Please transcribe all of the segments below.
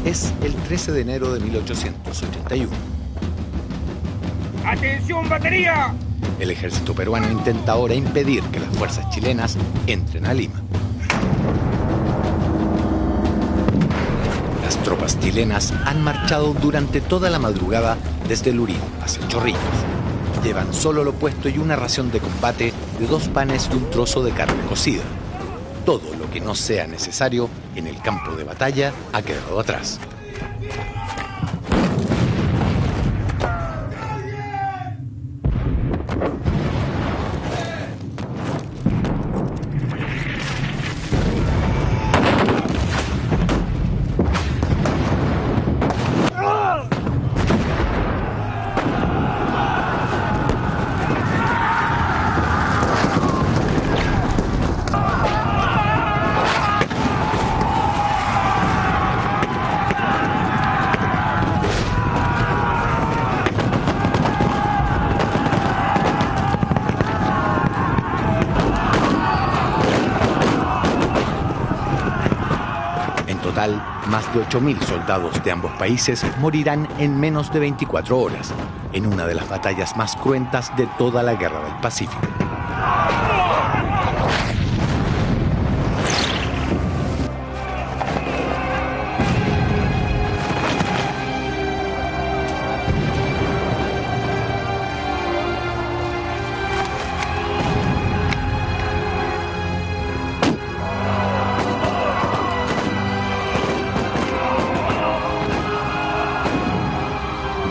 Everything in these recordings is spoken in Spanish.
Es el 13 de enero de 1881. ¡Atención, batería! El ejército peruano intenta ahora impedir que las fuerzas chilenas entren a Lima. Las tropas chilenas han marchado durante toda la madrugada desde Lurín hacia Chorrillos. Llevan solo lo puesto y una ración de combate de 2 panes y un trozo de carne cocida. Todo lo que no sea necesario en el campo de batalla ha quedado atrás. Más de 8.000 soldados de ambos países morirán en menos de 24 horas, en una de las batallas más cruentas de toda la Guerra del Pacífico.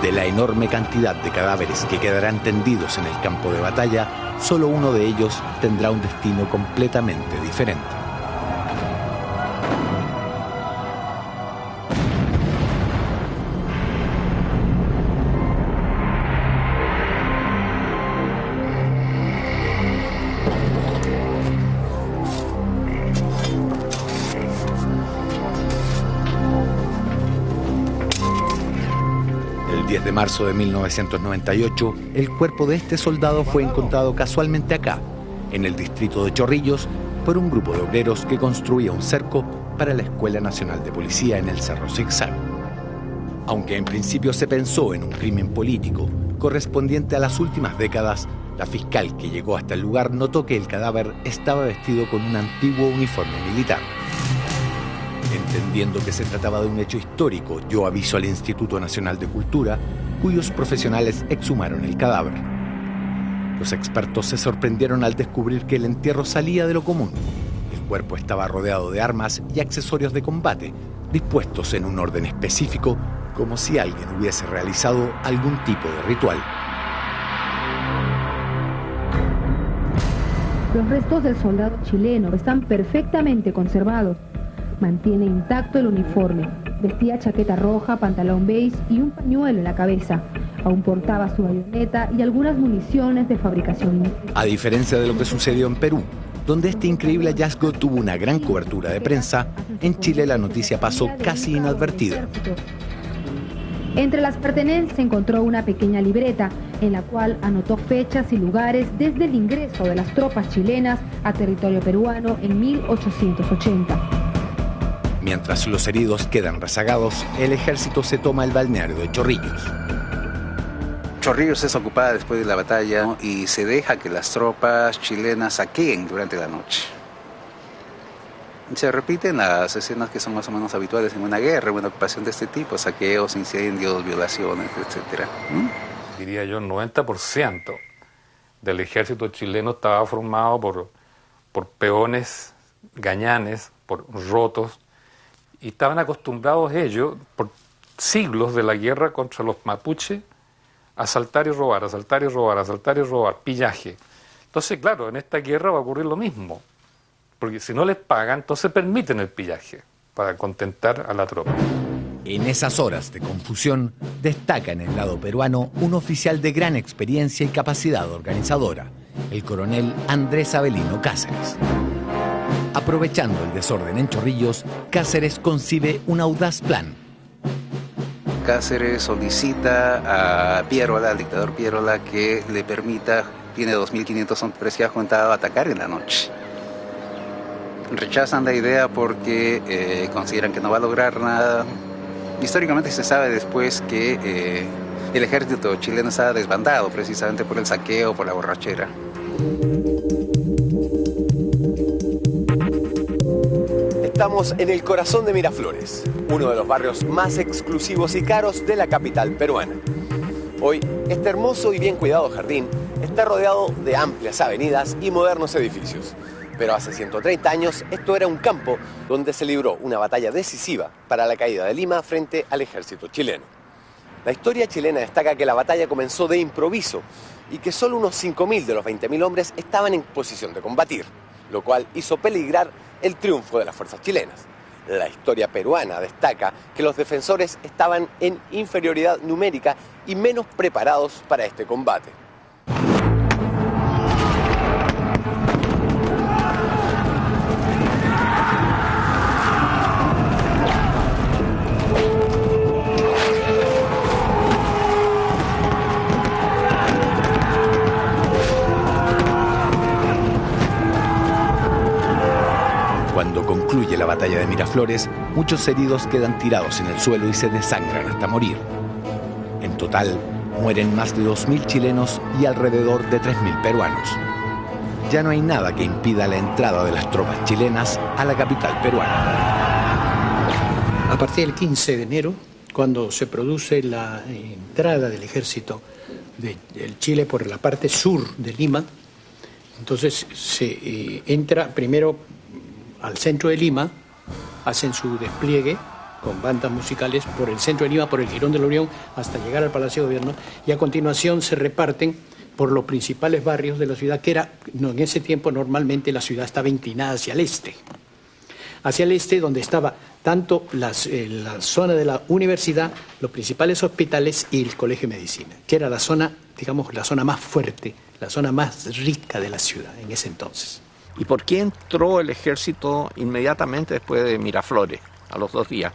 De la enorme cantidad de cadáveres que quedarán tendidos en el campo de batalla, solo uno de ellos tendrá un destino completamente diferente. El 10 de marzo de 1998, el cuerpo de este soldado fue encontrado casualmente acá, en el distrito de Chorrillos, por un grupo de obreros que construía un cerco para la Escuela Nacional de Policía en el Cerro Zigzag. Aunque en principio se pensó en un crimen político correspondiente a las últimas décadas, la fiscal que llegó hasta el lugar notó que el cadáver estaba vestido con un antiguo uniforme militar. Entendiendo que se trataba de un hecho histórico, dio aviso al Instituto Nacional de Cultura, cuyos profesionales exhumaron el cadáver. Los expertos se sorprendieron al descubrir que el entierro salía de lo común. El cuerpo estaba rodeado de armas y accesorios de combate, dispuestos en un orden específico, como si alguien hubiese realizado algún tipo de ritual. Los restos del soldado chileno están perfectamente conservados. Mantiene intacto el uniforme. Vestía chaqueta roja, pantalón beige y un pañuelo en la cabeza. Aún portaba su bayoneta y algunas municiones de fabricación. A diferencia de lo que sucedió en Perú, donde este increíble hallazgo tuvo una gran cobertura de prensa, en Chile la noticia pasó casi inadvertida. Entre las pertenencias se encontró una pequeña libreta en la cual anotó fechas y lugares desde el ingreso de las tropas chilenas a territorio peruano en 1880. Mientras los heridos quedan rezagados, el ejército se toma el balneario de Chorrillos. Chorrillos es ocupada después de la batalla, ¿no? Y se deja que las tropas chilenas saqueen durante la noche. Se repiten las escenas que son más o menos habituales en una guerra, en una ocupación de este tipo: saqueos, incendios, violaciones, etc. Diría yo, el 90% del ejército chileno estaba formado por peones, gañanes, por rotos, y estaban acostumbrados ellos, por siglos de la guerra contra los mapuches, a asaltar y robar, asaltar y robar, asaltar y robar, pillaje. Entonces, claro, en esta guerra va a ocurrir lo mismo, porque si no les pagan, entonces permiten el pillaje para contentar a la tropa. En esas horas de confusión, destaca en el lado peruano un oficial de gran experiencia y capacidad organizadora, el coronel Andrés Avelino Cáceres. Aprovechando el desorden en Chorrillos, Cáceres concibe un audaz plan. Cáceres solicita a Pierola, al dictador Pierola, que le permita, tiene 2.500 hombres ya juntados, a atacar en la noche. Rechazan la idea porque consideran que no va a lograr nada, Históricamente se sabe después que el ejército chileno estaba desbandado precisamente por el saqueo, por la borrachera. Estamos en el corazón de Miraflores, uno de los barrios más exclusivos y caros de la capital peruana. Hoy, este hermoso y bien cuidado jardín está rodeado de amplias avenidas y modernos edificios. Pero hace 130 años esto era un campo donde se libró una batalla decisiva para la caída de Lima frente al ejército chileno. La historia chilena destaca que la batalla comenzó de improviso y que solo unos 5.000 de los 20.000 hombres estaban en posición de combatir, lo cual hizo peligrar el triunfo de las fuerzas chilenas. La historia peruana destaca que los defensores estaban en inferioridad numérica y menos preparados para este combate. Cuando concluye la batalla de Miraflores, muchos heridos quedan tirados en el suelo y se desangran hasta morir. En total, mueren más de 2.000 chilenos y alrededor de 3.000 peruanos. Ya no hay nada que impida la entrada de las tropas chilenas a la capital peruana. A partir del 15 de enero, cuando se produce la entrada del ejército del Chile por la parte sur de Lima, entonces se entra primero al centro de Lima, hacen su despliegue con bandas musicales por el centro de Lima, por el Jirón de la Unión, hasta llegar al Palacio de Gobierno, y a continuación se reparten por los principales barrios de la ciudad, que en ese tiempo normalmente la ciudad estaba inclinada hacia el este, donde estaba tanto la zona de la universidad, los principales hospitales y el Colegio de Medicina, que era la zona, digamos, la zona más fuerte, la zona más rica de la ciudad en ese entonces. ¿Y por qué entró el ejército inmediatamente después de Miraflores, a los 2 días?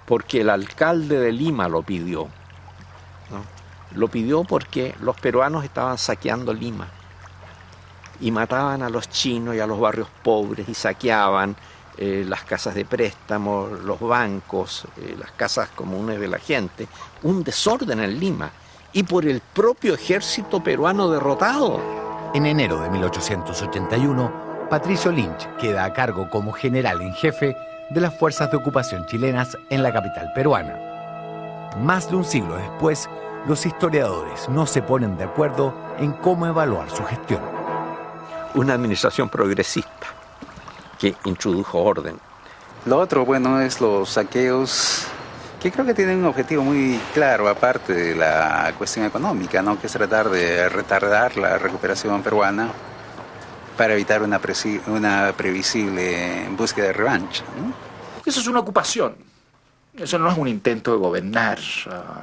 Porque el alcalde de Lima lo pidió, ¿no? Lo pidió porque los peruanos estaban saqueando Lima y mataban a los chinos y a los barrios pobres y saqueaban las casas de préstamo, los bancos, las casas comunes de la gente. Un desorden en Lima y por el propio ejército peruano derrotado. En enero de 1881, Patricio Lynch queda a cargo como general en jefe de las fuerzas de ocupación chilenas en la capital peruana. Más de un siglo después, los historiadores no se ponen de acuerdo en cómo evaluar su gestión. Una administración progresista que introdujo orden. Lo otro, bueno, es los saqueos, que creo que tienen un objetivo muy claro, aparte de la cuestión económica, ¿no? Que es tratar de retardar la recuperación peruana para evitar una previsible búsqueda de revancha, ¿no? Eso es una ocupación, eso no es un intento de gobernar,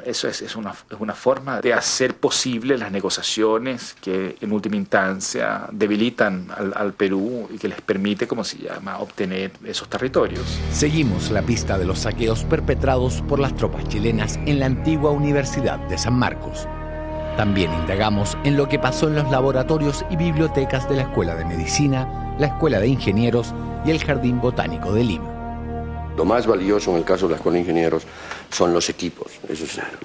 eso es una forma de hacer posible las negociaciones que en última instancia debilitan al Perú y que les permite, como se llama, obtener esos territorios. Seguimos la pista de los saqueos perpetrados por las tropas chilenas en la antigua Universidad de San Marcos. También indagamos en lo que pasó en los laboratorios y bibliotecas de la Escuela de Medicina, la Escuela de Ingenieros y el Jardín Botánico de Lima. Lo más valioso en el caso de la Escuela de Ingenieros son los equipos.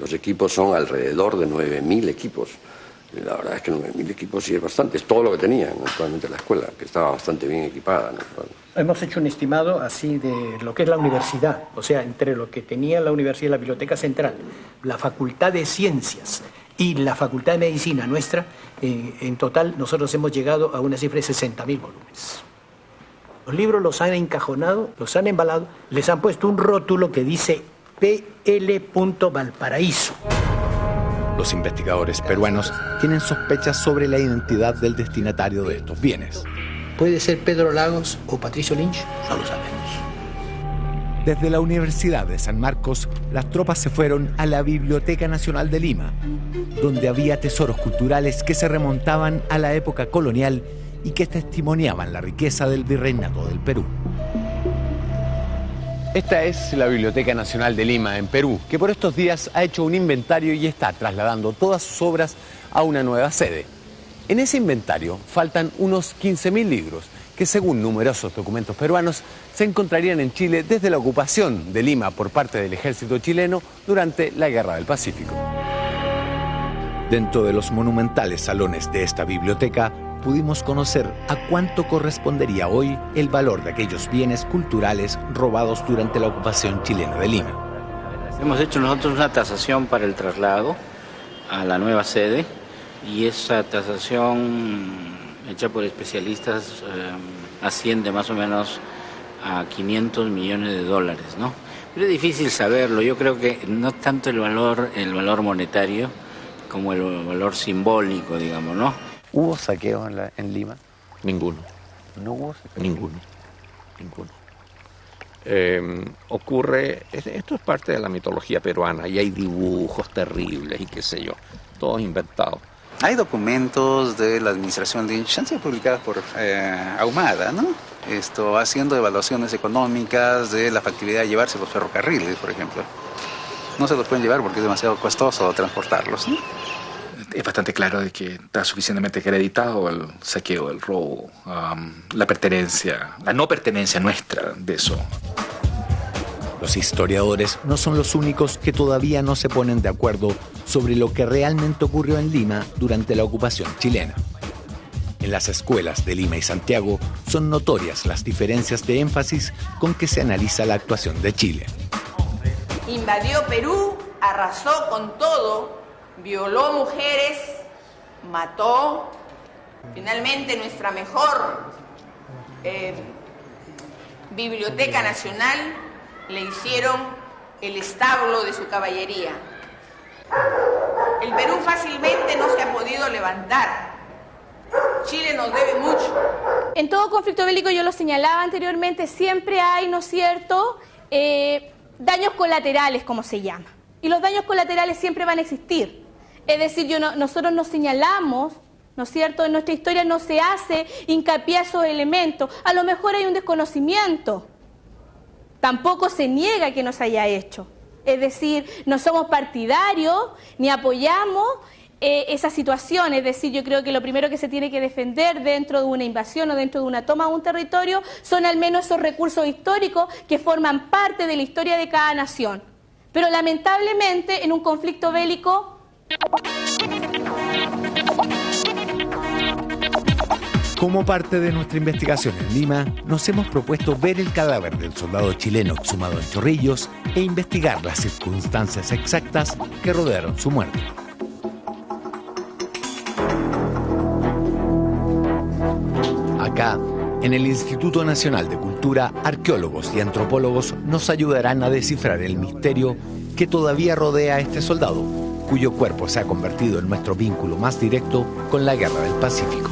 Los equipos son alrededor de 9.000 equipos. La verdad es que 9.000 equipos sí es bastante. Es todo lo que tenía actualmente la escuela, que estaba bastante bien equipada, ¿no? Hemos hecho un estimado así de lo que es la universidad, o sea, entre lo que tenía la universidad y la Biblioteca Central, la Facultad de Ciencias y la Facultad de Medicina nuestra, en total nosotros hemos llegado a una cifra de 60.000 volúmenes. Los libros los han encajonado, los han embalado, les han puesto un rótulo que dice P.L. Valparaíso. Los investigadores peruanos tienen sospechas sobre la identidad del destinatario de estos bienes. ¿Puede ser Pedro Lagos o Patricio Lynch? No lo sabemos. Desde la Universidad de San Marcos, las tropas se fueron a la Biblioteca Nacional de Lima, donde había tesoros culturales que se remontaban a la época colonial y que testimoniaban la riqueza del virreinato del Perú. Esta es la Biblioteca Nacional de Lima, en Perú, que por estos días ha hecho un inventario y está trasladando todas sus obras a una nueva sede. En ese inventario faltan unos 15.000 libros que según numerosos documentos peruanos se encontrarían en Chile desde la ocupación de Lima por parte del ejército chileno durante la Guerra del Pacífico. Dentro de los monumentales salones de esta biblioteca pudimos conocer a cuánto correspondería hoy el valor de aquellos bienes culturales robados durante la ocupación chilena de Lima. Hemos hecho nosotros una tasación para el traslado a la nueva sede y esa tasación hecha por especialistas asciende más o menos a 500 millones de dólares, ¿no? Pero es difícil saberlo. Yo creo que no tanto el valor monetario como el valor simbólico, digamos, ¿no? ¿Hubo saqueo en Lima? Ninguno. ¿No hubo saqueo? Ninguno. Ocurre, esto es parte de la mitología peruana y hay dibujos terribles y qué sé yo, todos inventados. Hay documentos de la administración de Lynch, han sido publicados por Ahumada, ¿no? Haciendo evaluaciones económicas de la factibilidad de llevarse los ferrocarriles, por ejemplo. No se los pueden llevar porque es demasiado costoso transportarlos, ¿no? Es bastante claro de que está suficientemente acreditado el saqueo, el robo, la pertenencia, la no pertenencia nuestra de eso. Los historiadores no son los únicos que todavía no se ponen de acuerdo sobre lo que realmente ocurrió en Lima durante la ocupación chilena. En las escuelas de Lima y Santiago son notorias las diferencias de énfasis con que se analiza la actuación de Chile. Invadió Perú, arrasó con todo, violó mujeres, mató. Finalmente nuestra mejor Biblioteca Nacional le hicieron el establo de su caballería. El Perú fácilmente no se ha podido levantar. Chile nos debe mucho. En todo conflicto bélico, yo lo señalaba anteriormente, siempre hay, ¿no es cierto?, daños colaterales, como se llama. Y los daños colaterales siempre van a existir. Es decir, nosotros nos señalamos, ¿no es cierto?, en nuestra historia no se hace hincapié a esos elementos. A lo mejor hay un desconocimiento. Tampoco se niega que nos haya hecho. Es decir, no somos partidarios ni apoyamos esa situación. Es decir, yo creo que lo primero que se tiene que defender dentro de una invasión o dentro de una toma de un territorio son al menos esos recursos históricos que forman parte de la historia de cada nación. Pero lamentablemente en un conflicto bélico... Como parte de nuestra investigación en Lima, nos hemos propuesto ver el cadáver del soldado chileno exhumado en Chorrillos e investigar las circunstancias exactas que rodearon su muerte. Acá, en el Instituto Nacional de Cultura, arqueólogos y antropólogos nos ayudarán a descifrar el misterio que todavía rodea a este soldado, cuyo cuerpo se ha convertido en nuestro vínculo más directo con la Guerra del Pacífico.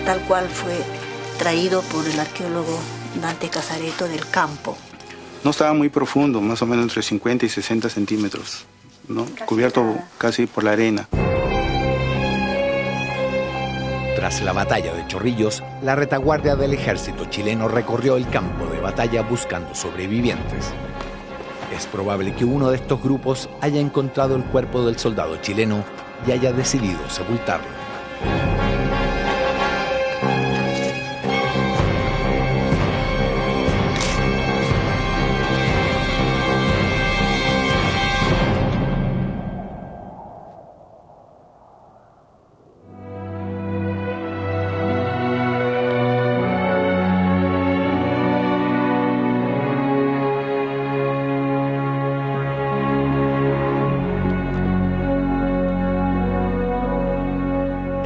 Tal cual fue traído por el arqueólogo Dante Casareto del campo. No estaba muy profundo, más o menos entre 50 y 60 centímetros, ¿no? Cubierto casi por la arena. Tras la batalla de Chorrillos, la retaguardia del ejército chileno recorrió el campo de batalla buscando sobrevivientes. Es probable que uno de estos grupos haya encontrado el cuerpo del soldado chileno y haya decidido sepultarlo.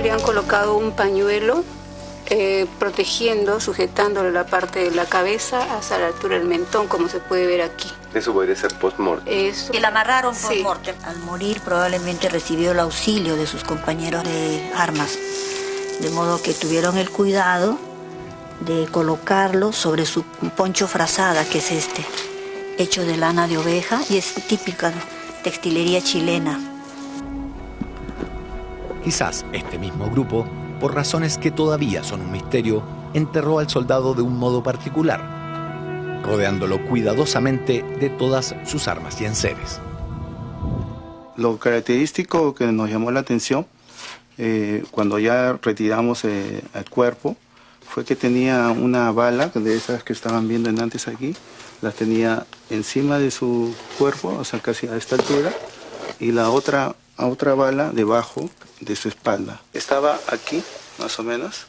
Le han colocado un pañuelo protegiendo, sujetándole la parte de la cabeza hasta la altura del mentón, como se puede ver aquí. Eso podría ser post-mortem. Y la amarraron post-mortem. Al morir probablemente recibió el auxilio de sus compañeros de armas, de modo que tuvieron el cuidado de colocarlo sobre su poncho frazada, que es hecho de lana de oveja y es típica textilería chilena. Quizás este mismo grupo, por razones que todavía son un misterio, enterró al soldado de un modo particular, rodeándolo cuidadosamente de todas sus armas y enseres. Lo característico que nos llamó la atención cuando ya retiramos el cuerpo fue que tenía una bala de esas que estaban viendo antes aquí, las tenía encima de su cuerpo, o sea, casi a esta altura, y la otra bala debajo de su espalda. Estaba aquí, más o menos.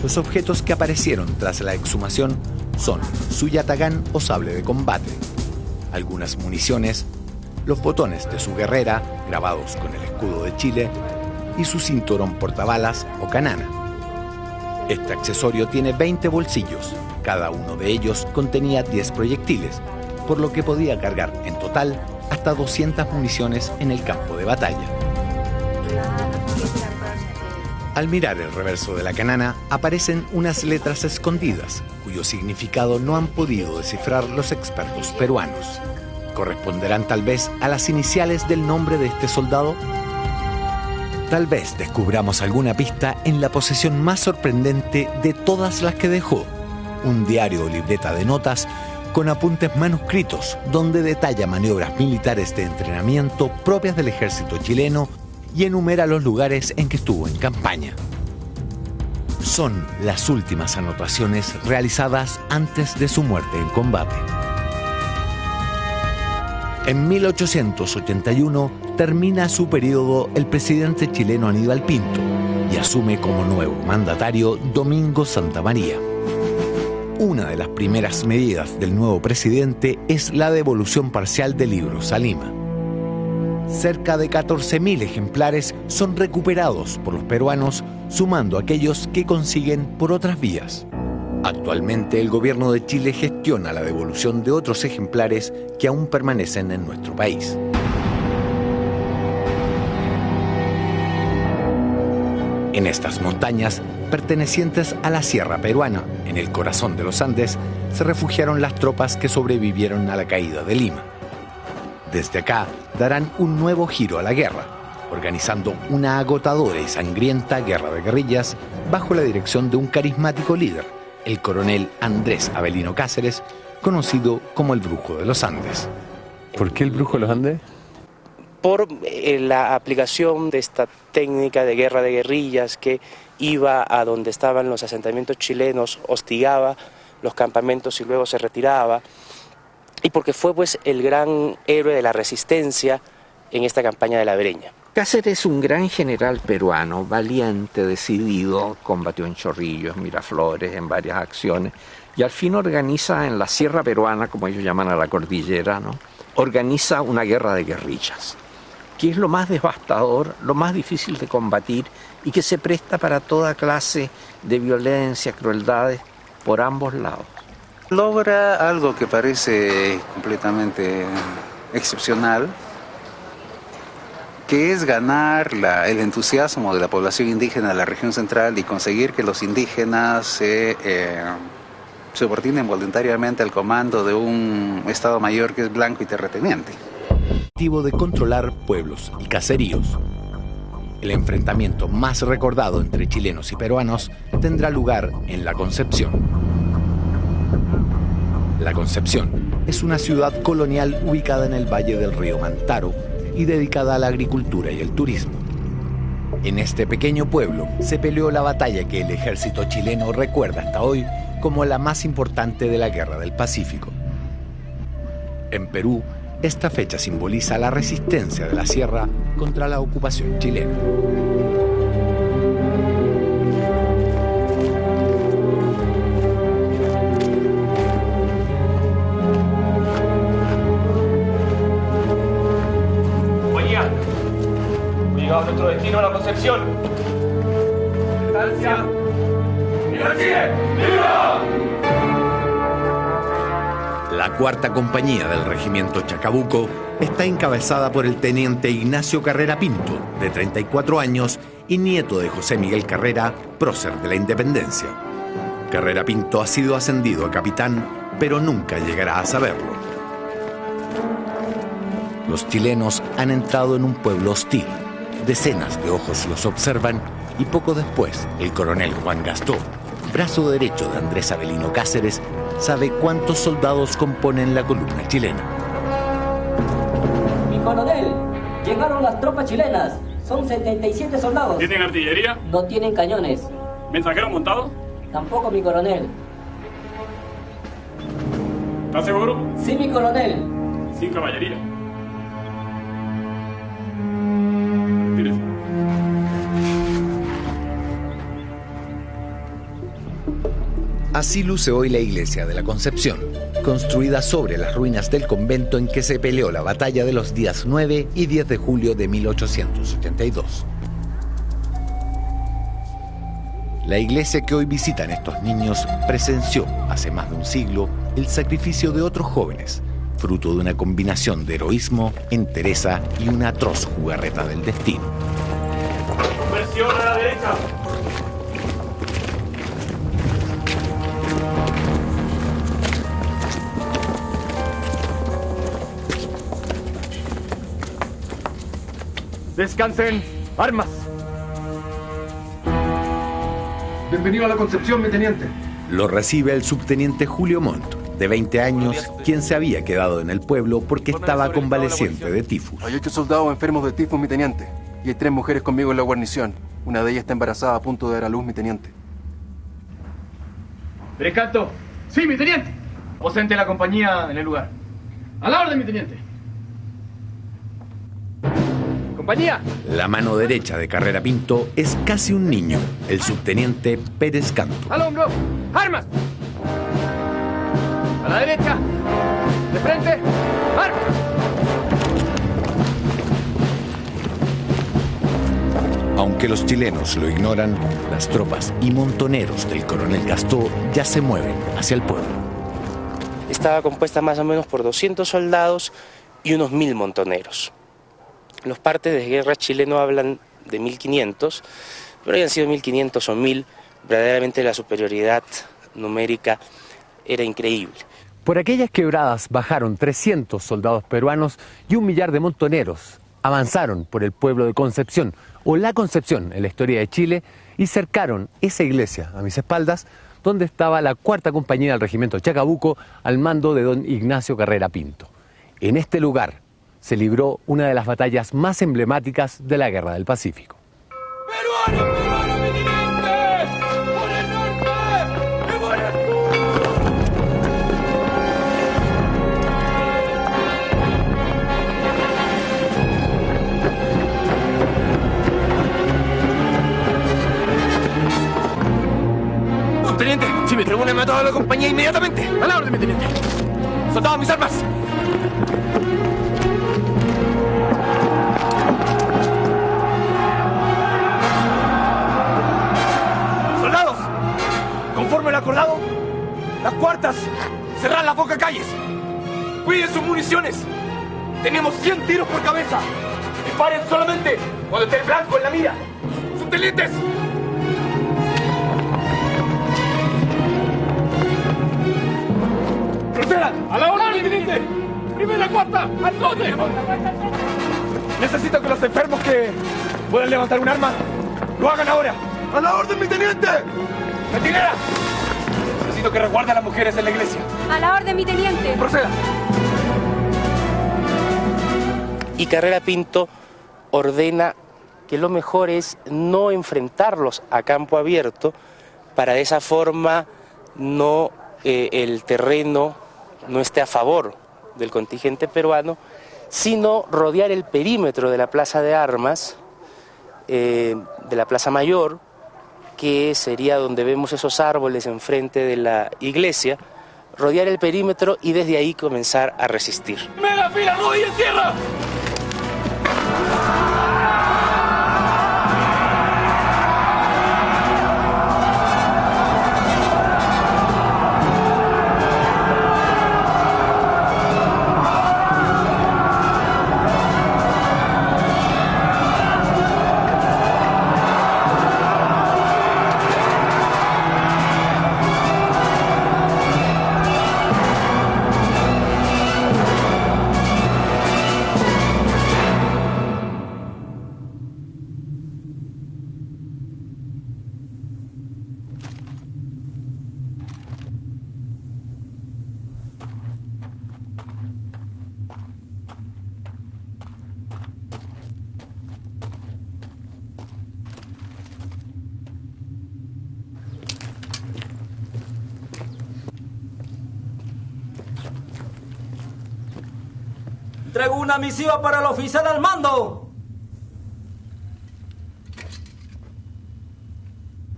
Los objetos que aparecieron tras la exhumación son su yatagán o sable de combate, algunas municiones, los botones de su guerrera grabados con el escudo de Chile y su cinturón portabalas o canana. Este accesorio tiene 20 bolsillos, cada uno de ellos contenía 10 proyectiles, por lo que podía cargar en total hasta 200 municiones en el campo de batalla. Al mirar el reverso de la canana aparecen unas letras escondidas, cuyo significado no han podido descifrar los expertos peruanos. ¿Corresponderán tal vez a las iniciales del nombre de este soldado? Tal vez descubramos alguna pista en la posesión más sorprendente de todas las que dejó, un diario o libreta de notas con apuntes manuscritos donde detalla maniobras militares de entrenamiento propias del ejército chileno y enumera los lugares en que estuvo en campaña. Son las últimas anotaciones realizadas antes de su muerte en combate. En 1881 termina su periodo el presidente chileno Aníbal Pinto y asume como nuevo mandatario Domingo Santa María. Una de las primeras medidas del nuevo presidente es la devolución parcial de libros a Lima. Cerca de 14.000 ejemplares son recuperados por los peruanos, sumando aquellos que consiguen por otras vías. Actualmente el gobierno de Chile gestiona la devolución de otros ejemplares que aún permanecen en nuestro país. En estas montañas, pertenecientes a la Sierra Peruana, en el corazón de los Andes, se refugiaron las tropas que sobrevivieron a la caída de Lima. Desde acá darán un nuevo giro a la guerra, organizando una agotadora y sangrienta guerra de guerrillas bajo la dirección de un carismático líder, el coronel Andrés Avelino Cáceres, conocido como el Brujo de los Andes. ¿Por qué el Brujo de los Andes? Por la aplicación de esta técnica de guerra de guerrillas que iba a donde estaban los asentamientos chilenos, hostigaba los campamentos y luego se retiraba, y porque fue pues el gran héroe de la resistencia en esta campaña de la Breña. Cáceres es un gran general peruano, valiente, decidido, combatió en Chorrillos, Miraflores, en varias acciones, y al fin organiza en la Sierra Peruana, como ellos llaman a la cordillera, ¿no? Organiza una guerra de guerrillas, que es lo más devastador, lo más difícil de combatir y que se presta para toda clase de violencia, crueldades por ambos lados. Logra algo que parece completamente excepcional, que es ganar el entusiasmo de la población indígena de la región central y conseguir que los indígenas se subordinen voluntariamente al comando de un Estado Mayor que es blanco y terrateniente. Objetivo de controlar pueblos y caseríos. El enfrentamiento más recordado entre chilenos y peruanos tendrá lugar en La Concepción. La Concepción es una ciudad colonial ubicada en el valle del río Mantaro y dedicada a la agricultura y el turismo. En este pequeño pueblo se peleó la batalla que el ejército chileno recuerda hasta hoy como la más importante de la Guerra del Pacífico. En Perú, esta fecha simboliza la resistencia de la sierra contra la ocupación chilena. llegado nuestro destino, la Concepción. ¡Estancia! ¡Viva Chile! ¡Viva! La cuarta compañía del regimiento Chacabuco está encabezada por el teniente Ignacio Carrera Pinto, de 34 años y nieto de José Miguel Carrera, prócer de la Independencia. Carrera Pinto ha sido ascendido a capitán, pero nunca llegará a saberlo. Los chilenos han entrado en un pueblo hostil. Decenas de ojos los observan y poco después el coronel Juan Gastó, brazo derecho de Andrés Avelino Cáceres, sabe cuántos soldados componen la columna chilena. Mi coronel, llegaron las tropas chilenas. Son 77 soldados. ¿Tienen artillería? No tienen cañones. ¿Mensajero montado? Tampoco, mi coronel. ¿Estás seguro? Sí, mi coronel. Sin caballería. Así luce hoy la iglesia de la Concepción, construida sobre las ruinas del convento en que se peleó la batalla de los días 9 y 10 de julio de 1882. La iglesia que hoy visitan estos niños presenció, hace más de un siglo, el sacrificio de otros jóvenes, fruto de una combinación de heroísmo, entereza y una atroz jugarreta del destino. Conversión a la derecha. Descansen, armas. Bienvenido a la Concepción, mi teniente. Lo recibe el subteniente Julio Montt, de 20 años, quien se había quedado en el pueblo porque estaba convaleciente de tifus. Hay 8 soldados enfermos de tifus, mi teniente. Y hay 3 mujeres conmigo en la guarnición. Una de ellas está embarazada a punto de dar a luz, mi teniente. Precanto. Sí, mi teniente. Ausente la compañía en el lugar. A la orden, mi teniente. ¡Compañía! La mano derecha de Carrera Pinto es casi un niño, el subteniente Pérez Canto. ¡Al hombro! ¡Armas! ¡A la derecha! ¡De frente! ¡Armas! Aunque los chilenos lo ignoran, las tropas y montoneros del coronel Gastó ya se mueven hacia el pueblo. Estaba compuesta más o menos por 200 soldados y unos 1000 montoneros. Los partes de guerra chileno hablan de 1500, pero hayan sido 1500 o 1000, verdaderamente la superioridad numérica era increíble. Por aquellas quebradas bajaron 300 soldados peruanos y 1 millar de montoneros. Avanzaron por el pueblo de Concepción, o La Concepción en la historia de Chile, y cercaron esa iglesia a mis espaldas, donde estaba la cuarta compañía del regimiento Chacabuco al mando de don Ignacio Carrera Pinto. En este lugar se libró una de las batallas más emblemáticas de la Guerra del Pacífico. ¡Peruano, peruano, mi teniente! ¡Por el norte! ¡Me voy Subteniente, si me tribuna, me ha toda la compañía inmediatamente. ¡A la orden, mi teniente! ¡Soldados, mis armas! Conforme lo acordado, las cuartas cerrar las bocas calles. Cuiden sus municiones. Tenemos 100 tiros por cabeza. Disparen solamente cuando esté el blanco en la mira. ¡Subtenientes! ¡Procedan! ¡A la orden, teniente! ¡Primera cuarta! ¡Al trote! Necesito que los enfermos que puedan levantar un arma lo hagan ahora. ¡A la orden, mi teniente! ¡Centinela! Necesito que resguarde a las mujeres en la iglesia. A la orden, mi teniente. Proceda. Y Carrera Pinto ordena que lo mejor es no enfrentarlos a campo abierto, para de esa forma no el terreno no esté a favor del contingente peruano, sino rodear el perímetro de la Plaza de Armas, de la Plaza Mayor, que sería donde vemos esos árboles enfrente de la iglesia, rodear el perímetro y desde ahí comenzar a resistir. ¡Mega fila, rodilla en tierra! Traigo una misiva para el oficial al mando.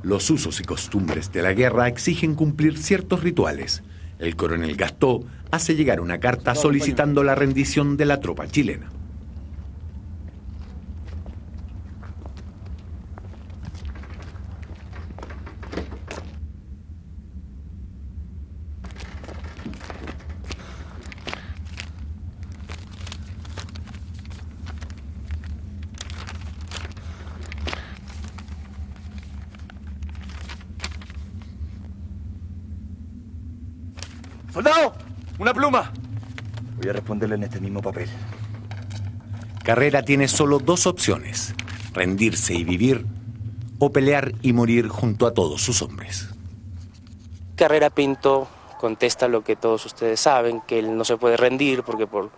Los usos y costumbres de la guerra exigen cumplir ciertos rituales. El coronel Gastó hace llegar una carta solicitando la rendición de la tropa chilena. ¡Soldado! ¡Una pluma! Voy a responderle en este mismo papel. Carrera tiene solo dos opciones: rendirse y vivir, o pelear y morir junto a todos sus hombres. Carrera Pinto contesta lo que todos ustedes saben, que él no se puede rendir porque por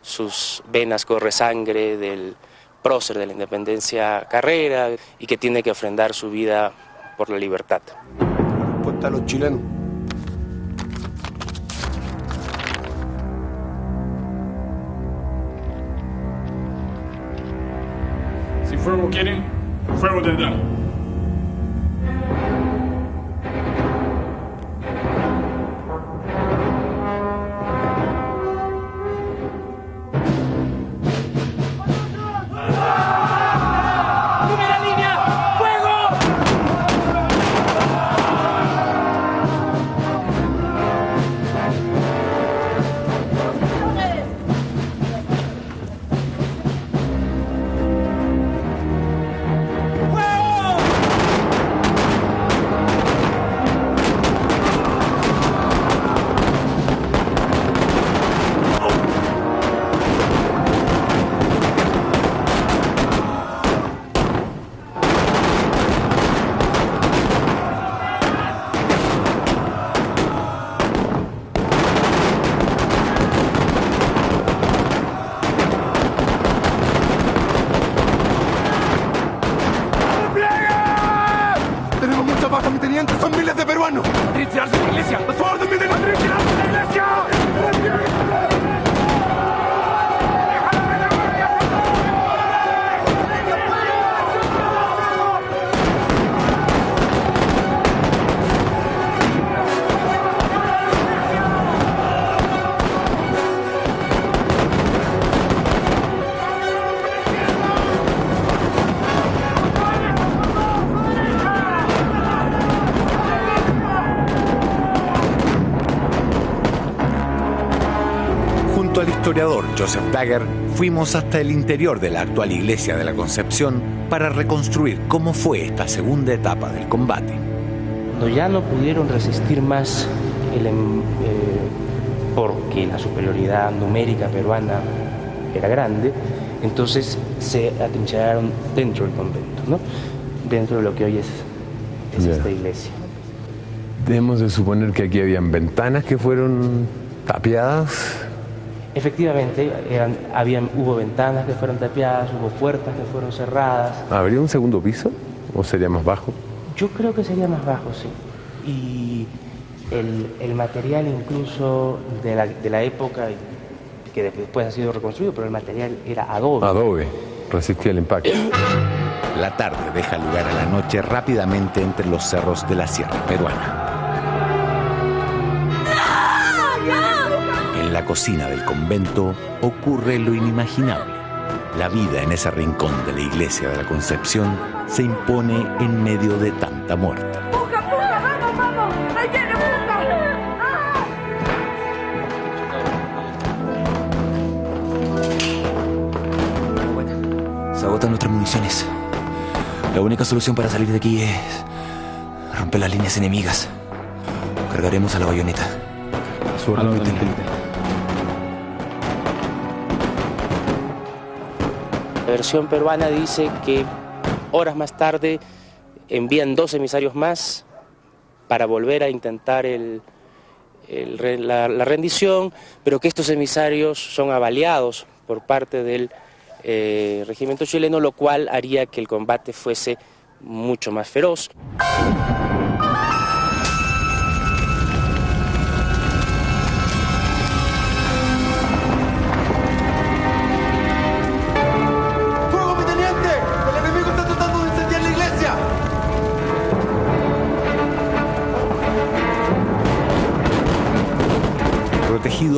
sus venas corre sangre del prócer de la independencia Carrera y que tiene que ofrendar su vida por la libertad. Respuesta a los chilenos. Si fuego quieren, fuego tendrán. ¡Son miles de peruanos! ¡Retirarse de la iglesia! ¡A su orden, mi teniente! ¡Retirarse de la iglesia! Junto al historiador Joseph Dagger, fuimos hasta el interior de la actual iglesia de la Concepción para reconstruir cómo fue esta segunda etapa del combate. Cuando ya no pudieron resistir más porque la superioridad numérica peruana era grande, entonces se atrincheraron dentro del convento, ¿no? Dentro de lo que hoy es esta iglesia. Debemos de suponer que aquí habían ventanas que fueron tapiadas. Efectivamente, hubo ventanas que fueron tapiadas, hubo puertas que fueron cerradas. ¿Habría un segundo piso o sería más bajo? Yo creo que sería más bajo, sí. Y el material incluso de la época, que después ha sido reconstruido, pero el material era adobe. Adobe, resistía el impacto. La tarde deja lugar a la noche rápidamente entre los cerros de la Sierra Peruana. En la cocina del convento ocurre lo inimaginable. La vida en ese rincón de la iglesia de la Concepción se impone en medio de tanta muerte. ¡Puja, puja! ¡Vamos, vamos! ¡Ahí viene, puja! Se agotan nuestras municiones. La única solución para salir de aquí es romper las líneas enemigas. Cargaremos a la bayoneta. La versión peruana dice que horas más tarde envían 2 emisarios más para volver a intentar la rendición, pero que estos emisarios son avaliados por parte del regimiento chileno, lo cual haría que el combate fuese mucho más feroz.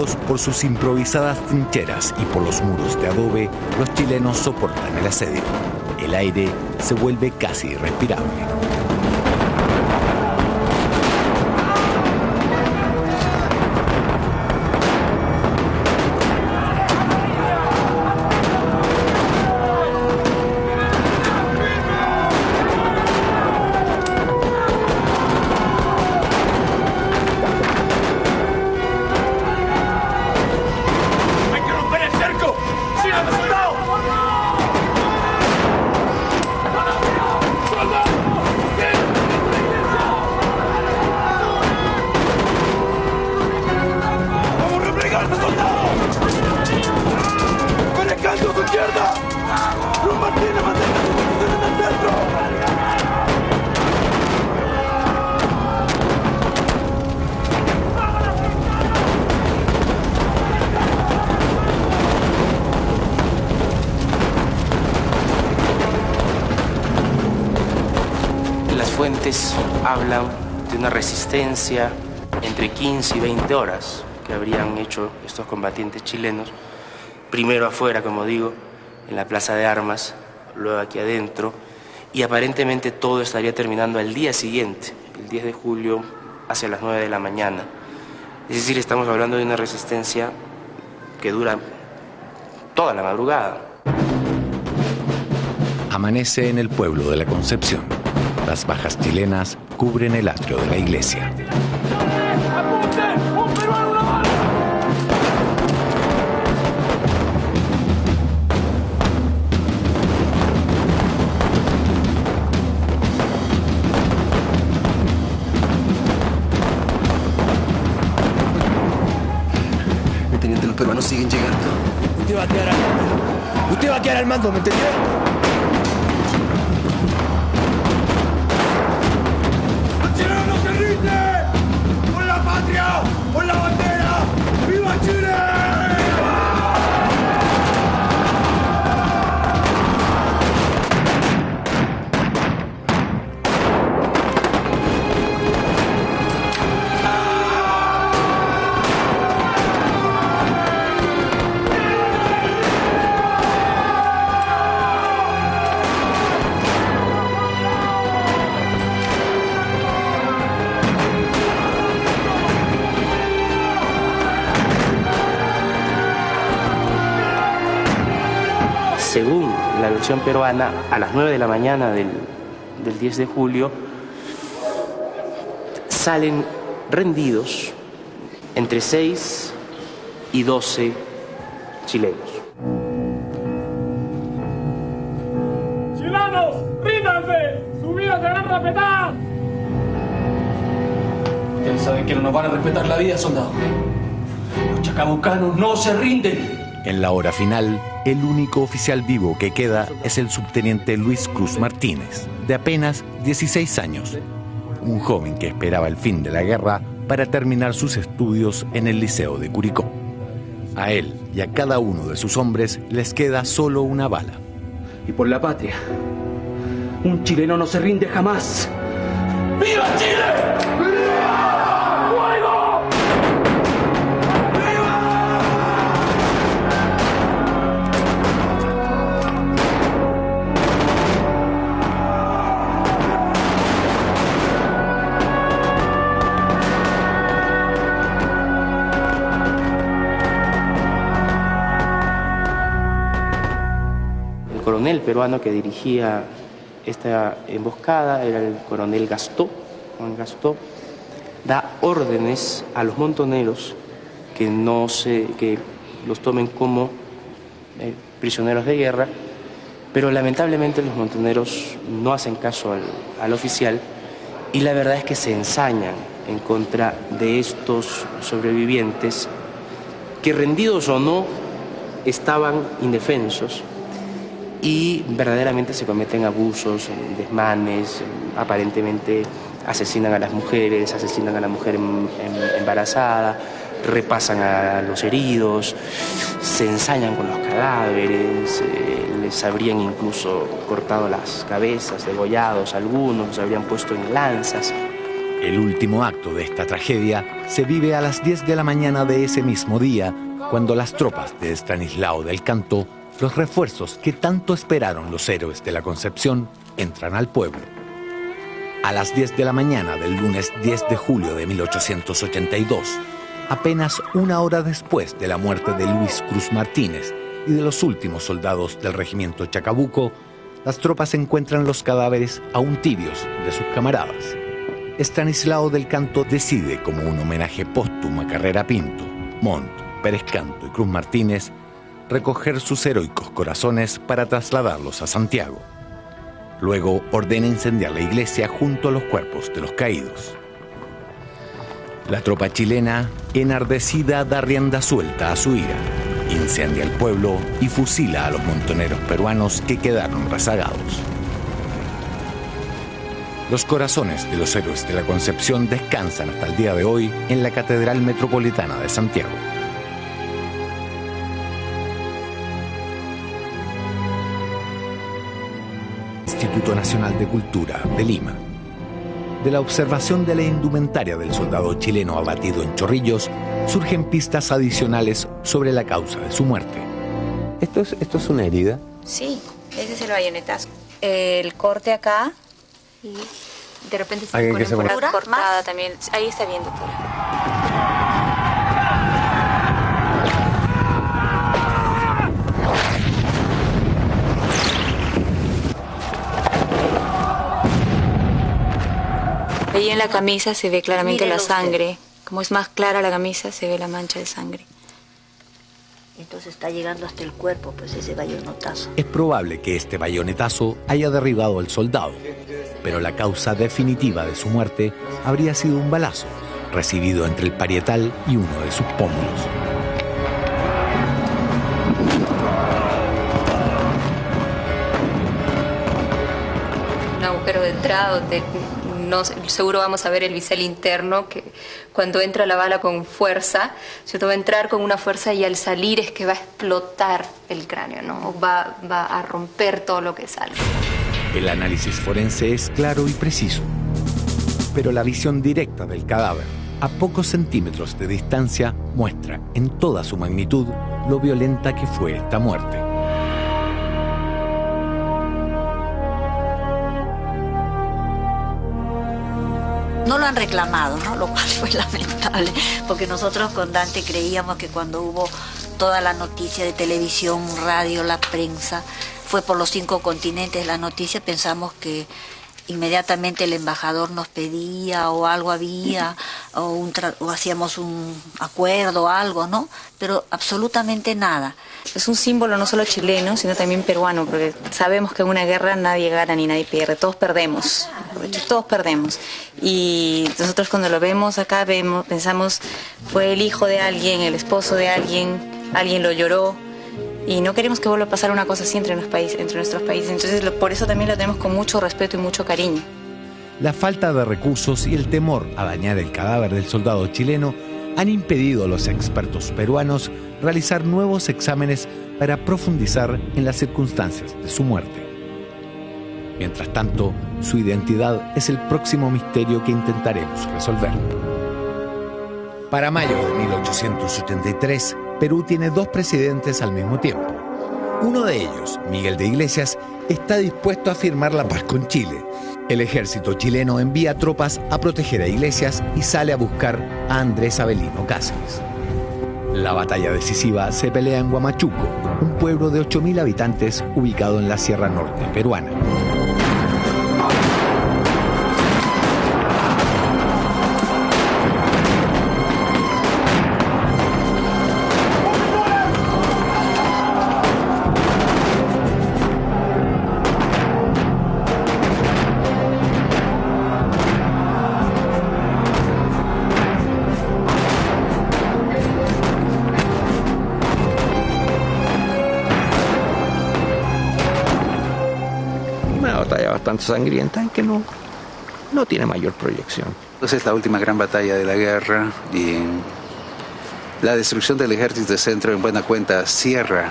protegidos por sus improvisadas trincheras y por los muros de adobe, los chilenos soportan el asedio. El aire se vuelve casi irrespirable. Fuentes hablan de una resistencia entre 15 y 20 horas que habrían hecho estos combatientes chilenos, primero afuera, como digo, en la Plaza de Armas, luego aquí adentro, y aparentemente todo estaría terminando al día siguiente, el 10 de julio, hacia las 9 de la mañana. Es decir, estamos hablando de una resistencia que dura toda la madrugada. Amanece en el pueblo de la Concepción. Las bajas chilenas cubren el atrio de la iglesia. Mi teniente, los peruanos siguen llegando. Usted va a quedar al mando. Usted va a quedar al mando, ¿me entendió? ¡Por la patria! ¡Por la bandera! ¡Viva Chile! Según la versión peruana, a las 9 de la mañana del 10 de julio, salen rendidos entre 6 y 12 chilenos. ¡Chilenos, ríndanse! ¡Su vida será respetada! Ustedes saben que no nos van a respetar la vida, soldado. Los chacabucanos no se rinden. En la hora final, el único oficial vivo que queda es el subteniente Luis Cruz Martínez, de apenas 16 años, un joven que esperaba el fin de la guerra para terminar sus estudios en el Liceo de Curicó. A él y a cada uno de sus hombres les queda solo una bala. Y por la patria, un chileno no se rinde jamás. ¡Viva Chile! ¡Viva! ¡Fuego! El coronel peruano que dirigía esta emboscada era el coronel Gastó, Juan Gastó, da órdenes a los montoneros que los tomen como prisioneros de guerra, pero lamentablemente los montoneros no hacen caso al oficial y la verdad es que se ensañan en contra de estos sobrevivientes que, rendidos o no, estaban indefensos. Y verdaderamente se cometen abusos, desmanes, aparentemente asesinan a las mujeres, asesinan a la mujer embarazada, repasan a los heridos, se ensañan con los cadáveres, les habrían incluso cortado las cabezas, degollados algunos, los habrían puesto en lanzas. El último acto de esta tragedia se vive a las 10 de la mañana de ese mismo día, cuando las tropas de Estanislao del Canto, los refuerzos que tanto esperaron los héroes de la Concepción, entran al pueblo. A las 10 de la mañana del lunes 10 de julio de 1882, apenas una hora después de la muerte de Luis Cruz Martínez y de los últimos soldados del regimiento Chacabuco, las tropas encuentran los cadáveres aún tibios de sus camaradas. Estanislao del Canto decide, como un homenaje póstumo a Carrera Pinto, Montt, Pérez Canto y Cruz Martínez, recoger sus heroicos corazones para trasladarlos a Santiago. Luego ordena incendiar la iglesia junto a los cuerpos de los caídos. La tropa chilena, enardecida, da rienda suelta a su ira, incendia el pueblo y fusila a los montoneros peruanos que quedaron rezagados. Los corazones de los héroes de la Concepción descansan hasta el día de hoy en la Catedral Metropolitana de Santiago. Instituto Nacional de Cultura de Lima. De la observación de la indumentaria del soldado chileno abatido en Chorrillos, surgen pistas adicionales sobre la causa de su muerte. ¿Esto es una herida? Sí, ese es el bayonetazo. El corte acá y de repente se pone una cortada también. Ahí está bien, doctora. Ahí en la camisa se ve claramente la sangre. Como es más clara la camisa, se ve la mancha de sangre. Entonces está llegando hasta el cuerpo, pues ese bayonetazo. Es probable que este bayonetazo haya derribado al soldado, pero la causa definitiva de su muerte habría sido un balazo, recibido entre el parietal y uno de sus pómulos. Un agujero de entrada donde seguro vamos a ver el bisel interno, que cuando entra la bala con fuerza, ¿cierto? Va a entrar con una fuerza y al salir es que va a explotar el cráneo, ¿no? Va a romper todo lo que sale. El análisis forense es claro y preciso, pero la visión directa del cadáver, a pocos centímetros de distancia, muestra en toda su magnitud lo violenta que fue esta muerte. No lo han reclamado, ¿no? Lo cual fue lamentable, porque nosotros con Dante creíamos que cuando hubo toda la noticia de televisión, radio, la prensa, fue por los 5 continentes la noticia, pensamos que inmediatamente el embajador nos pedía o algo había, o hacíamos un acuerdo o algo, ¿no? Pero absolutamente nada. Es un símbolo no solo chileno, sino también peruano, porque sabemos que en una guerra nadie gana ni nadie pierde, todos perdemos, Y nosotros cuando lo vemos acá, pensamos, fue el hijo de alguien, el esposo de alguien lo lloró, y no queremos que vuelva a pasar una cosa así entre nuestros países. Entonces por eso también lo tenemos con mucho respeto y mucho cariño. La falta de recursos y el temor a dañar el cadáver del soldado chileno han impedido a los expertos peruanos realizar nuevos exámenes para profundizar en las circunstancias de su muerte. Mientras tanto, su identidad es el próximo misterio que intentaremos resolver. Para mayo de 1883, Perú tiene 2 presidentes al mismo tiempo. Uno de ellos, Miguel de Iglesias, está dispuesto a firmar la paz con Chile. El ejército chileno envía tropas a proteger a Iglesias y sale a buscar a Andrés Avelino Cáceres. La batalla decisiva se pelea en Huamachuco, un pueblo de 8.000 habitantes ubicado en la Sierra Norte peruana. Bastante sangrienta y que no tiene mayor proyección. Entonces la última gran batalla de la guerra y la destrucción del ejército de centro en buena cuenta cierra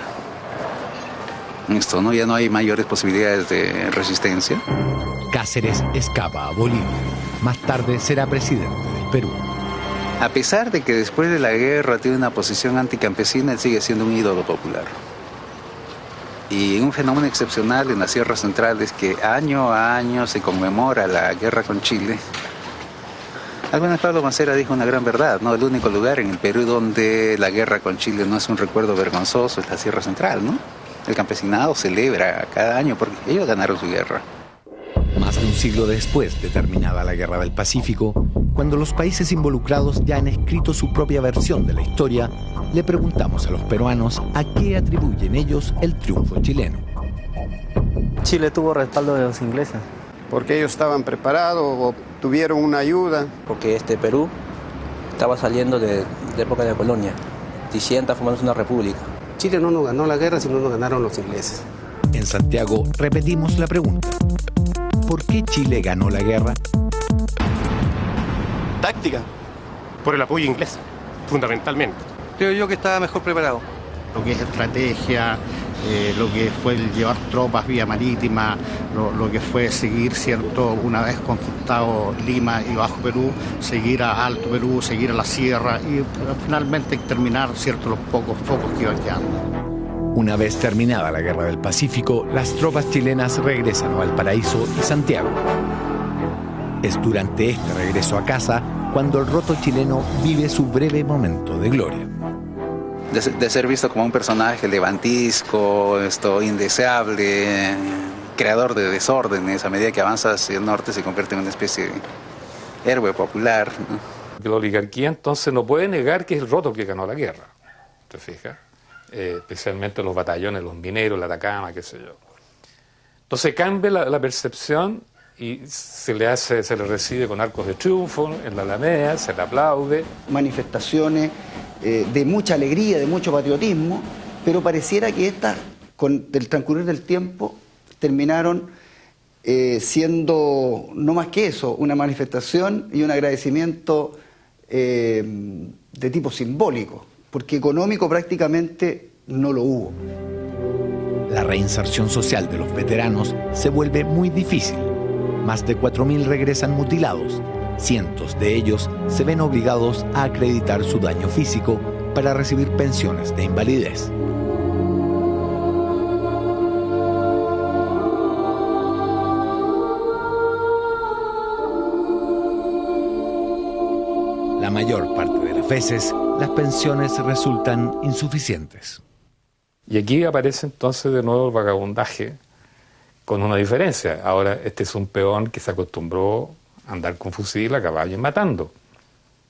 esto, ¿no? Ya no hay mayores posibilidades de resistencia. Cáceres escapa a Bolivia. Más tarde será presidente del Perú. A pesar de que después de la guerra tiene una posición anticampesina, él sigue siendo un ídolo popular. Y un fenómeno excepcional en la Sierra Central es que año a año se conmemora la guerra con Chile. Alguna vez Pablo Mancera dijo una gran verdad, ¿no? El único lugar en el Perú donde la guerra con Chile no es un recuerdo vergonzoso es la Sierra Central, ¿no? El campesinado celebra cada año porque ellos ganaron su guerra. Más de un siglo después de terminada la Guerra del Pacífico, cuando los países involucrados ya han escrito su propia versión de la historia, le preguntamos a los peruanos a qué atribuyen ellos el triunfo chileno. Chile tuvo respaldo de los ingleses. Porque ellos estaban preparados, tuvieron una ayuda. Porque Perú estaba saliendo de época de colonia, diciendo formándose una república. Chile no nos ganó la guerra, sino nos ganaron los ingleses. En Santiago repetimos la pregunta. ¿Por qué Chile ganó la guerra? Táctica, por el apoyo inglés, fundamentalmente. Creo yo que estaba mejor preparado. Lo que es estrategia, lo que fue el llevar tropas vía marítima, lo que fue seguir, ¿cierto?, una vez conquistado Lima y Bajo Perú, seguir a Alto Perú, seguir a la sierra y finalmente terminar, ¿cierto?, los pocos focos que iban quedando. Una vez terminada la Guerra del Pacífico, las tropas chilenas regresan a Valparaíso y Santiago. Es durante este regreso a casa cuando el roto chileno vive su breve momento de gloria. De ser visto como un personaje levantisco, indeseable, creador de desórdenes, a medida que avanza hacia el norte se convierte en una especie de héroe popular, ¿no? La oligarquía entonces no puede negar que es el roto el que ganó la guerra, ¿te fijas? Especialmente los batallones, los mineros, la Atacama, qué sé yo. Entonces cambia la percepción y se le recibe con arcos de triunfo en la Alameda, se le aplaude. Manifestaciones de mucha alegría, de mucho patriotismo, pero pareciera que estas, con el transcurrir del tiempo, terminaron siendo no más que eso, una manifestación y un agradecimiento de tipo simbólico, porque económico prácticamente no lo hubo. La reinserción social de los veteranos se vuelve muy difícil. Más de 4.000 regresan mutilados. Cientos de ellos se ven obligados a acreditar su daño físico para recibir pensiones de invalidez. La mayor parte de las veces, las pensiones resultan insuficientes. Y aquí aparece entonces de nuevo el vagabundaje, con una diferencia. Ahora este es un peón que se acostumbró a andar con fusil a caballo y matando.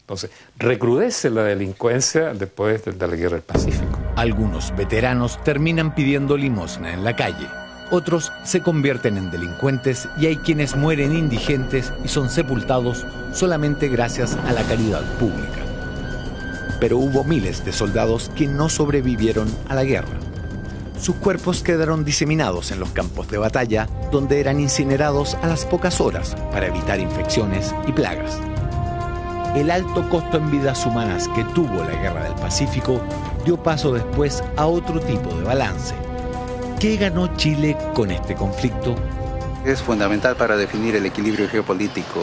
Entonces, recrudece la delincuencia después de la Guerra del Pacífico. Algunos veteranos terminan pidiendo limosna en la calle. Otros se convierten en delincuentes y hay quienes mueren indigentes y son sepultados solamente gracias a la caridad pública. Pero hubo miles de soldados que no sobrevivieron a la guerra. Sus cuerpos quedaron diseminados en los campos de batalla, donde eran incinerados a las pocas horas para evitar infecciones y plagas. El alto costo en vidas humanas que tuvo la Guerra del Pacífico dio paso después a otro tipo de balance. ¿Qué ganó Chile con este conflicto? Es fundamental para definir el equilibrio geopolítico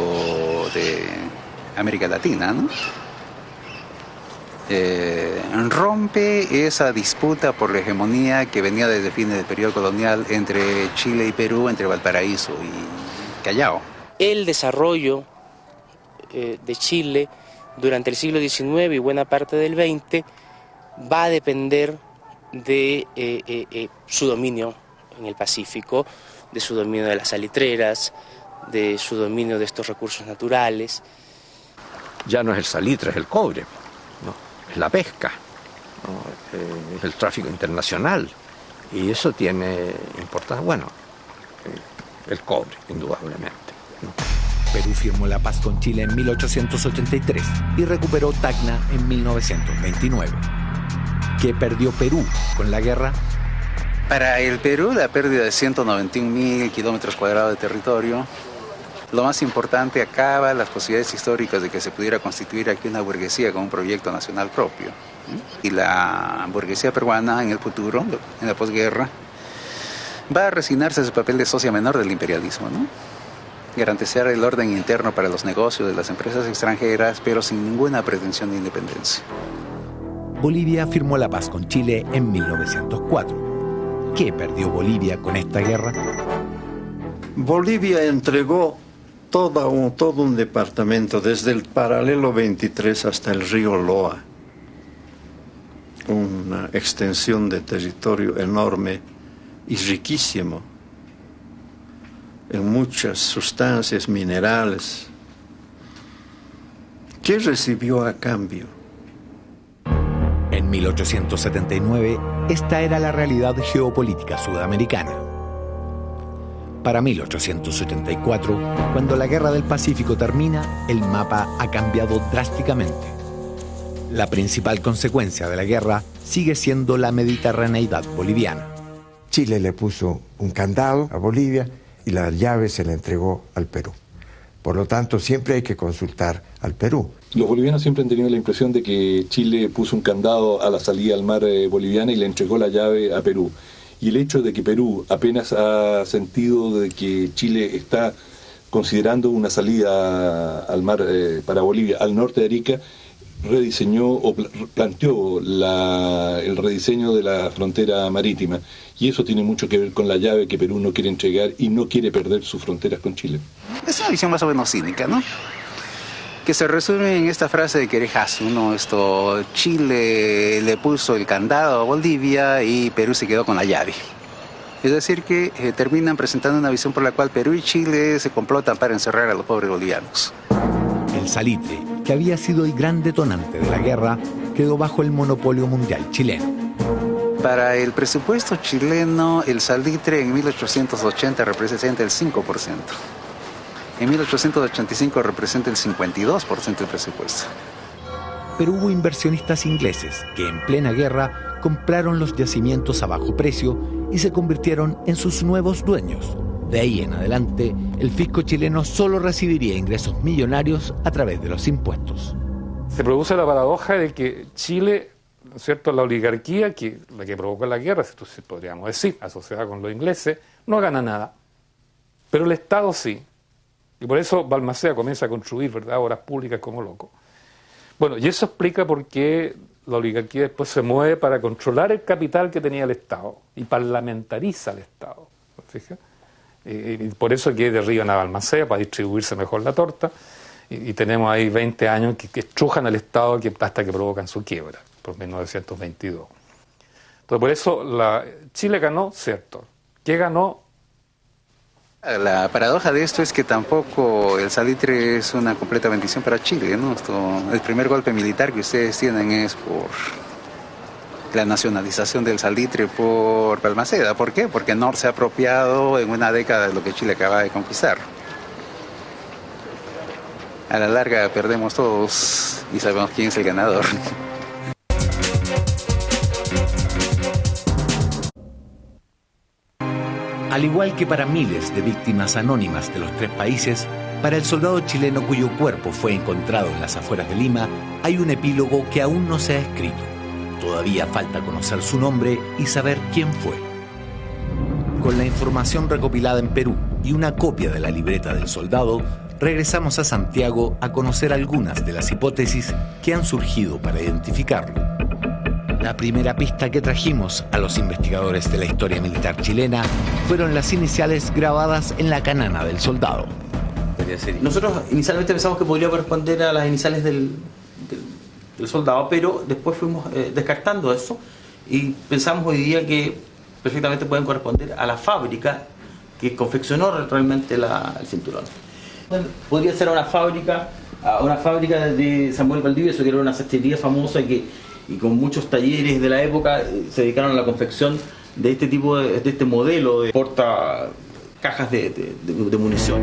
de América Latina, ¿no? Rompe esa disputa por la hegemonía que venía desde fines del periodo colonial entre Chile y Perú, entre Valparaíso y Callao. El desarrollo de Chile durante el siglo XIX y buena parte del XX va a depender de su dominio en el Pacífico, de su dominio de las salitreras, de su dominio de estos recursos naturales. Ya no es el salitre, es el cobre, ¿no? Es la pesca, ¿no? Es el tráfico internacional, y eso tiene importancia, bueno, el cobre, indudablemente, ¿no? Perú firmó la paz con Chile en 1883 y recuperó Tacna en 1929. ¿Qué perdió Perú con la guerra? Para el Perú, la pérdida de 191.000 kilómetros cuadrados de territorio. Lo más importante, acaba las posibilidades históricas de que se pudiera constituir aquí una burguesía con un proyecto nacional propio. Y la burguesía peruana en el futuro, en la posguerra, va a resignarse a su papel de socia menor del imperialismo, ¿no? Garantizar el orden interno para los negocios de las empresas extranjeras, pero sin ninguna pretensión de independencia. Bolivia firmó la paz con Chile en 1904. ¿Qué perdió Bolivia con esta guerra? Bolivia entregó todo un departamento, desde el paralelo 23 hasta el río Loa. Una extensión de territorio enorme y riquísimo en muchas sustancias minerales. ¿Qué recibió a cambio? En 1879, esta era la realidad geopolítica sudamericana. Para 1884, cuando la Guerra del Pacífico termina, el mapa ha cambiado drásticamente. La principal consecuencia de la guerra sigue siendo la mediterraneidad boliviana. Chile le puso un candado a Bolivia y la llave se la entregó al Perú. Por lo tanto, siempre hay que consultar al Perú. Los bolivianos siempre han tenido la impresión de que Chile puso un candado a la salida al mar boliviana y le entregó la llave a Perú. Y el hecho de que Perú apenas ha sentido de que Chile está considerando una salida al mar para Bolivia, al norte de Arica, rediseñó o planteó el rediseño de la frontera marítima, y eso tiene mucho que ver con la llave que Perú no quiere entregar y no quiere perder sus fronteras con Chile. Es una visión más o menos cínica, ¿no? Que se resume en esta frase de Querejazo, ¿no? Chile le puso el candado a Bolivia y Perú se quedó con la llave. Es decir, que terminan presentando una visión por la cual Perú y Chile se complotan para encerrar a los pobres bolivianos. El salitre, que había sido el gran detonante de la guerra, quedó bajo el monopolio mundial chileno. Para el presupuesto chileno, el salitre en 1880 representa el 5%. En 1885 representa el 52% del presupuesto. Pero hubo inversionistas ingleses que en plena guerra compraron los yacimientos a bajo precio y se convirtieron en sus nuevos dueños. De ahí en adelante, el fisco chileno solo recibiría ingresos millonarios a través de los impuestos. Se produce la paradoja de que Chile, ¿no es cierto?, la oligarquía, la que provocó la guerra, si podríamos decir, asociada con los ingleses, no gana nada. Pero el Estado sí. Y por eso Balmaceda comienza a construir, ¿verdad?, obras públicas como loco. Bueno, y eso explica por qué la oligarquía después se mueve para controlar el capital que tenía el Estado y parlamentariza el Estado. ¿Fijas? Y por eso que derriban a Balmaceda para distribuirse mejor la torta, y tenemos ahí 20 años que estrujan al Estado hasta que provocan su quiebra, por 1922. Entonces, por eso Chile ganó, cierto. ¿Qué ganó? La paradoja de esto es que tampoco el salitre es una completa bendición para Chile, ¿no? El primer golpe militar que ustedes tienen es por la nacionalización del salitre por Balmaceda. ¿Por qué? Porque Nor se ha apropiado en una década de lo que Chile acaba de conquistar. A la larga perdemos todos y sabemos quién es el ganador. Al igual que para miles de víctimas anónimas de los tres países, para el soldado chileno cuyo cuerpo fue encontrado en las afueras de Lima, hay un epílogo que aún no se ha escrito. Todavía falta conocer su nombre y saber quién fue. Con la información recopilada en Perú y una copia de la libreta del soldado, regresamos a Santiago a conocer algunas de las hipótesis que han surgido para identificarlo. La primera pista que trajimos a los investigadores de la historia militar chilena fueron las iniciales grabadas en la canana del soldado. Nosotros inicialmente pensamos que podría corresponder a las iniciales del soldado, pero después fuimos descartando eso y pensamos hoy día que perfectamente pueden corresponder a la fábrica que confeccionó realmente el cinturón. Podría ser una fábrica de Samuel Valdivieso, que era una sastrería famosa y con muchos talleres de la época se dedicaron a la confección de este tipo de este modelo de porta cajas de munición.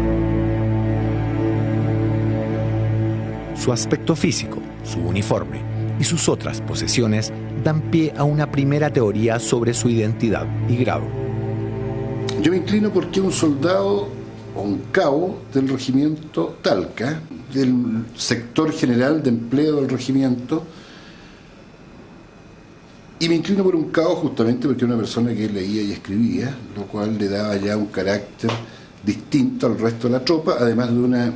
Su aspecto físico, su uniforme y sus otras posesiones dan pie a una primera teoría sobre su identidad y grado. Yo me inclino porque un soldado o un cabo del regimiento Talca, del sector general de empleo del regimiento, Y me inclino por un Cao justamente porque era una persona que leía y escribía, lo cual le daba ya un carácter distinto al resto de la tropa, además de una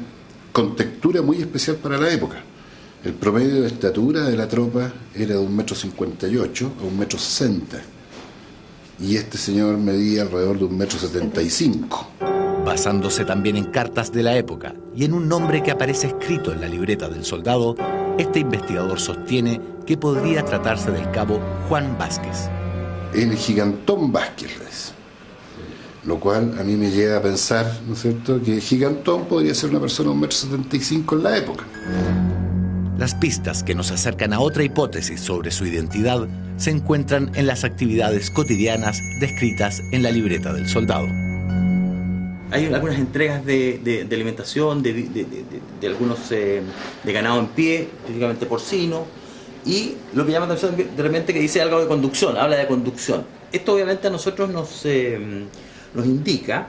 contextura muy especial para la época. El promedio de estatura de la tropa era de 1,58 m a 1,60 m. Y este señor medía alrededor de 1,75 m. Basándose también en cartas de la época y en un nombre que aparece escrito en la libreta del soldado, este investigador sostiene que podría tratarse del cabo Juan Vázquez. El Gigantón Vázquez, lo cual a mí me lleva a pensar, ¿no es cierto?, que Gigantón podría ser una persona de 1,75 m en la época. Las pistas que nos acercan a otra hipótesis sobre su identidad se encuentran en las actividades cotidianas descritas en la libreta del soldado. Hay algunas entregas de alimentación, de algunos de ganado en pie, típicamente porcino, y lo que llama la atención de repente que dice algo de conducción, habla de conducción. Esto obviamente a nosotros nos indica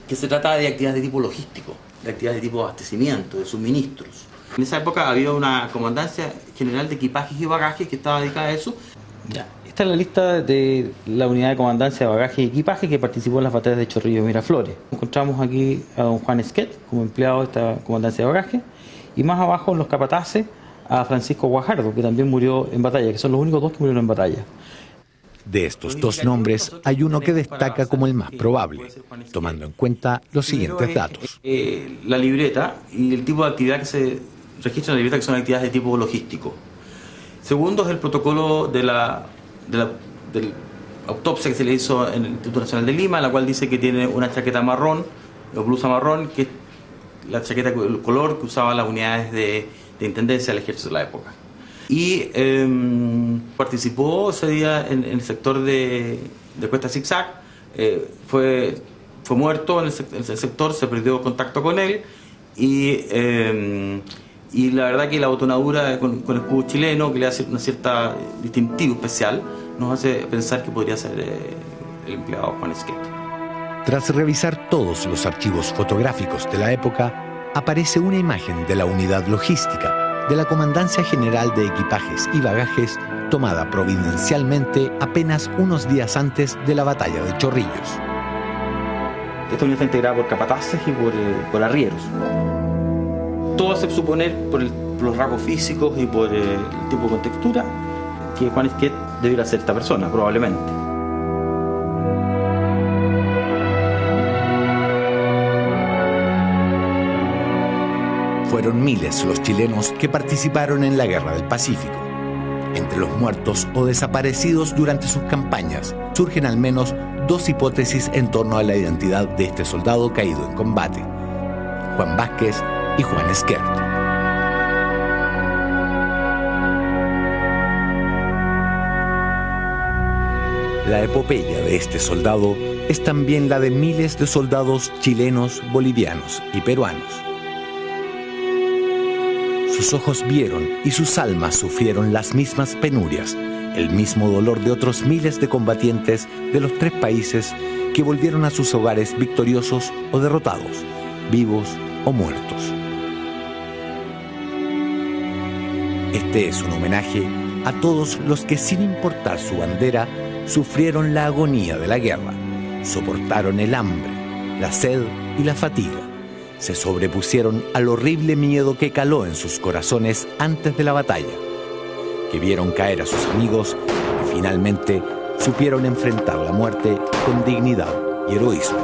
que se trata de actividades de tipo logístico, de actividades de tipo abastecimiento, de suministros. En esa época había una comandancia general de equipajes y bagajes que estaba dedicada a eso. Ya. Esta es la lista de la unidad de comandancia de bagaje y equipaje que participó en las batallas de Chorrillos y Miraflores. Encontramos aquí a don Juan Esquet como empleado de esta comandancia de bagaje y más abajo en los capataces a Francisco Guajardo, que también murió en batalla, que son los únicos dos que murieron en batalla. De estos dos nombres hay uno que destaca como el más probable, tomando en cuenta los siguientes datos. La libreta y el tipo de actividad que se registra en la libreta, que son actividades de tipo logístico. Segundo es el protocolo de la autopsia que se le hizo en el Instituto Nacional de Lima, la cual dice que tiene una chaqueta marrón o blusa marrón, que es la chaqueta el color que usaban las unidades de intendencia del ejército de la época. Y participó ese día en el sector de Cuesta Zigzag, fue muerto en el sector, se perdió contacto con él y la verdad que la botonadura con el escudo chileno, que le hace una cierta distintivo especial, nos hace pensar que podría ser el empleado Juan Esquet. Tras revisar todos los archivos fotográficos de la época, aparece una imagen de la unidad logística de la Comandancia General de Equipajes y Bagajes, tomada providencialmente apenas unos días antes de la batalla de Chorrillos. Esta unidad está integrada por capataces y por arrieros. Todo hace suponer, por los rasgos físicos y por el tipo de contextura, que Juan Esquet debiera ser esta persona, probablemente. Fueron miles los chilenos que participaron en la Guerra del Pacífico. Entre los muertos o desaparecidos durante sus campañas, surgen al menos dos hipótesis en torno a la identidad de este soldado caído en combate: Juan Vázquez y Juan Esquet. La epopeya de este soldado es también la de miles de soldados chilenos, bolivianos y peruanos. Sus ojos vieron y sus almas sufrieron las mismas penurias, el mismo dolor de otros miles de combatientes de los tres países que volvieron a sus hogares victoriosos o derrotados, vivos o muertos. Este es un homenaje a todos los que, sin importar su bandera, sufrieron la agonía de la guerra, soportaron el hambre, la sed y la fatiga, se sobrepusieron al horrible miedo que caló en sus corazones antes de la batalla, que vieron caer a sus amigos y finalmente supieron enfrentar la muerte con dignidad y heroísmo.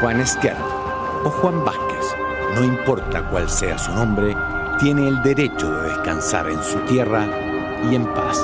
Juan Esquet o Juan Vázquez, no importa cuál sea su nombre, tiene el derecho de descansar en su tierra y en paz.